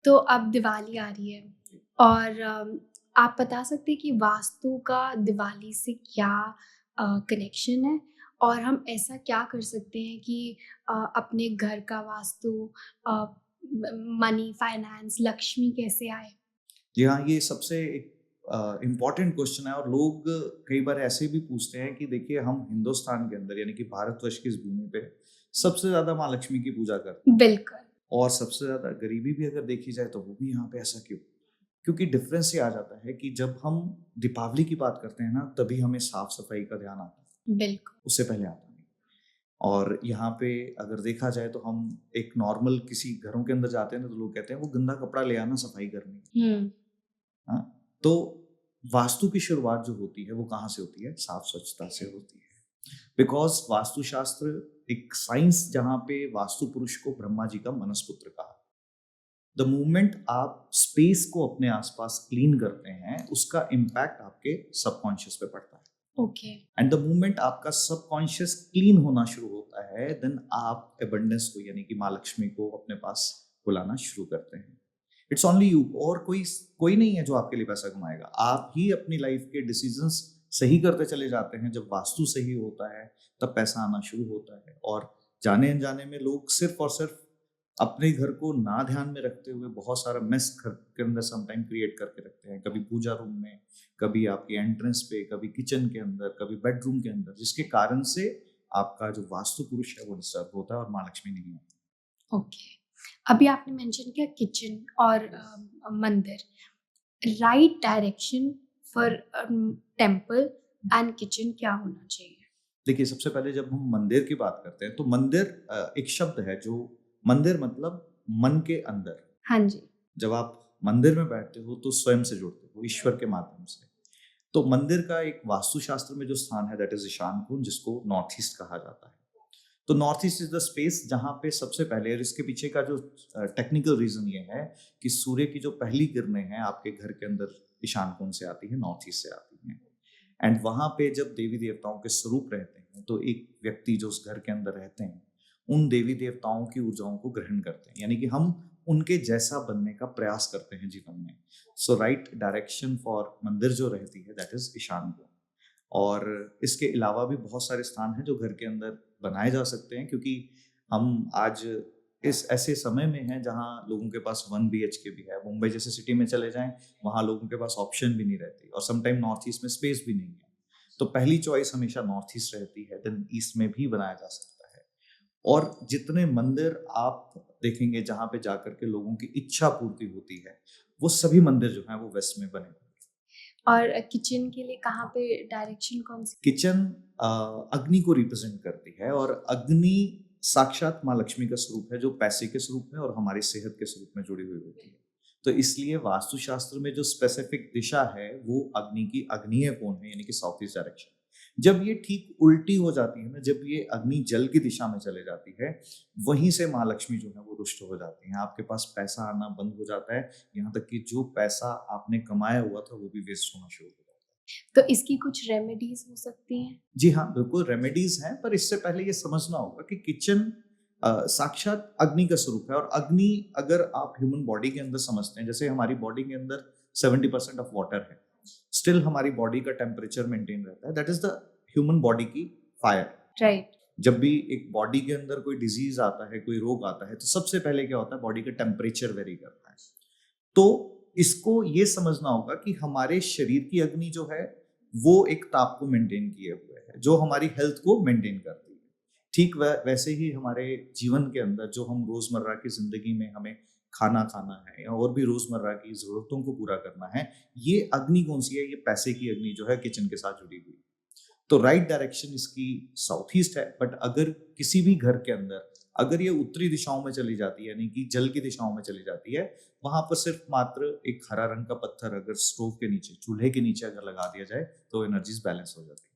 तो अब दिवाली आ रही है और आप बता सकते हैं कि वास्तु का दिवाली से क्या कनेक्शन है? और हम ऐसा क्या कर सकते हैं कि अपने घर का वास्तु अ, म मनी, फाइनेंस, लक्ष्मी कैसे आए? जी हाँ, ये सबसे एक इम्पोर्टेंट क्वेश्चन है और लोग कई बार ऐसे भी पूछते हैं कि देखिए हम हिंदुस्तान के अंदर यानी कि भारतवर्ष की इस भूमि पे सबसे ज़्यादा माँ लक्ष्मी की पूजा करते हैं बिल्कुल, और सबसे ज़्यादा गरीबी भी अगर देखी जाए तो वो भी यहाँ पे ऐसा क्यों? क्योंकि डिफरेंस ये आ जाता है कि जब हम दीपावली की बात करते हैं ना तभी हमें साफ-सफाई का ध्यान आता है, बिल्कुल। उससे पहले आता नहीं। और यहाँ पे अगर देखा जाए तो हम एक नॉर्मल किसी घरों के अंदर जाते हैं ना तो लोग कहते हैं वो गंदा कपड़ा ले आना सफाई करनी है। हुँ, हाँ, तो वास्तु की शुरुआत जो होती है वो कहाँ से होती है? साफ स्वच्छता से होती है। बिकॉज़ वास्तुशास्त्र एक साइंस जहाँ पे वास्तु पुरुष को ब्रह्मा जी का मनसपुत्र कहा। द मोमेंट आप स्पेस को अपने आसपास क्लीन करते हैं, उसका इम्पैक्ट आपके सबकॉन्शियस पे पड़ता है। ओके, एंड द मोमेंट आपका सबकॉन्शियस क्लीन होना शुरू होता है, देन आप अबंडेंस को यानी कि माँ लक्ष्मी को अपने पास बुलाना शुरू करते हैं। इट्स ओनली यू और कोई कोई नहीं है जो आपके लिए पैसा कमाएगा। आप ही अपनी लाइफ के डिसीजंस सही करते चले जाते हैं। जब वास्तु सही होता है, तब पैसा आना शुरू होता है और जाने अनजाने में लोग सिर्फ और सिर्फ अपने घर को ना ध्यान में रखते हुए बहुत सारा मेस घर के अंदर समटाइम क्रिएट करके रखते हैं। कभी पूजा रूम में, कभी आपके एंट्रेंस पे, कभी किचन के अंदर, कभी बेडरूम के अंदर, जिसके कारण से आपका जो वास्तु पुरुष है वो डिस्टर्ब होता है और माँ लक्ष्मी नहीं आती। ओके। अभी आपने मेंशन किया किचन और मंदिर। Right direction for temple and kitchen क्या होना चाहिए? देखिए, सबसे पहले जब हम मंदिर की बात करते हैं, तो मंदिर एक शब्द है जो मंदिर मतलब मन के अंदर। हाँ जी, जब आप मंदिर में बैठते हो, तो स्वयं से जुड़ते हो, ईश्वर के माध्यम से। तो मंदिर का एक वास्तुशास्त्र में जो स्थान है, दैट इज़ ईशान कोण, जिसको नॉर्थ ईस्ट कहा जाता है। तो north east is the space जहाँ पे सबसे पहले और इसके पीछे का जो टेक्निकल रीज़न ये है कि सूर्य की जो पहली किरणें हैं, आपके घर के अंदर ईशान कोण से आती हैं, नॉर्थ ईस्ट से आती हैं। एंड वहाँ पे जब देवी-देवताओं के स्वरूप रहते हैं, तो एक व्यक्ति जो उस घर के अंदर रहते हैं, उन देवी-देवताओं की ऊर्जाओं को ग्रहण करते हैं। यानी कि हम उनके जैसा बनने का प्रयास करते हैं जीवन में। सो राइट डायरेक्शन फॉर मंदिर जो रहती है, दैट इज़ ईशान कोण। और इसके अलावा भी बहुत सारे स्थान हैं जो घर के अंदर बनाए जा सकते हैं, क्योंकि हम आज इस ऐसे समय में हैं जहाँ लोगों के पास 1 बीएचके भी है। मुंबई जैसे सिटी में चले जाएँ, वहाँ लोगों के पास ऑप्शन भी नहीं रहती और सम टाइम नॉर्थ ईस्ट में स्पेस भी नहीं है। तो पहली चॉइस हमेशा नॉर्थ ईस्ट रहती है, देन ईस्ट में भी बनाया जा सकता है। और जितने मंदिर आप देखेंगे जहाँ पे जाकर के लोगों की इच्छा पूर्ति होती है, वो सभी मंदिर जो हैं वो वेस्ट में बने हुए हैं। और किचन के लिए कहाँ पे डायरेक्शन कौन-सी? किचन अग्नि को रिप्रेजेंट करती है और अग्नि साक्षात माँ लक्ष्मी का स्वरूप है जो पैसे के स्वरूप में और हमारी सेहत के स्वरूप में जुड़ी हुई होती है। तो इसलिए वास्तुशास्त्र में जो स्पेसिफिक दिशा है वो अग्नि की आग्नेय कोण है, यानी कि साउथ ईस्ट डायरेक्शन। जब ये ठीक उल्टी हो जाती है ना, जब ये अग्नि जल की दिशा में चले जाती है, वहीं से माँ लक्ष्मी जो है वो रुष्ट हो जाती हैं। आपके पास पैसा आना बंद हो जाता है, यहाँ तक कि जो पैसा आपने कमाया हुआ था वो भी वेस्ट होना शुरू हो जाता है। तो इसकी कुछ रेमेडीज़ हो सकती हैं? जी हाँ, बिल्कुल रेमेडीज़ हैं, पर इससे पहले ये समझना होगा कि किचन साक्षात अग्नि का स्वरूप है और अग्नि अगर आप ह्यूमन बॉडी के अंदर समझते हैं, जैसे हमारी बॉडी के अंदर 70% ऑफ वाटर है, स्टिल हमारी बॉडी का टेम्परेचर मेंटेन रहता है, that is the human body की फायर। राइट, जब भी एक बॉडी के अंदर कोई डिज़ीज़ आता है, कोई रोग आता है, तो सबसे पहले क्या होता है, बॉडी का टेम्परेचर वेरी करता है। तो इसको ये समझना होगा कि हमारे शरीर की अग्नि जो है, वो एक ताप को मेंटेन किए हुए है, जो हमारी हेल्थ को मेंटेन करती है। ठीक वैसे ही हमारे जीवन के अंदर जो हम रोज़मर्रा की ज़िंदगी में हमें खाना खाना है या और भी रोज़मर्रा की ज़रूरतों को पूरा करना है, ये अग्नि कौन-सी है? ये पैसे की अग्नि जो है किचन के साथ जुड़ी हुई है। तो राइट डायरेक्शन इसकी साउथ ईस्ट है, बट अगर किसी भी घर के अंदर अगर ये उत्तरी दिशाओं में चली जाती है, यानी कि जल की दिशाओं में चली जाती है, वहां पर सिर्फ मात्र एक हरा रंग का पत्थर अगर स्टोव के नीचे, चूल्हे के नीचे अगर लगा दिया जाए, तो एनर्जीज बैलेंस हो जाती है।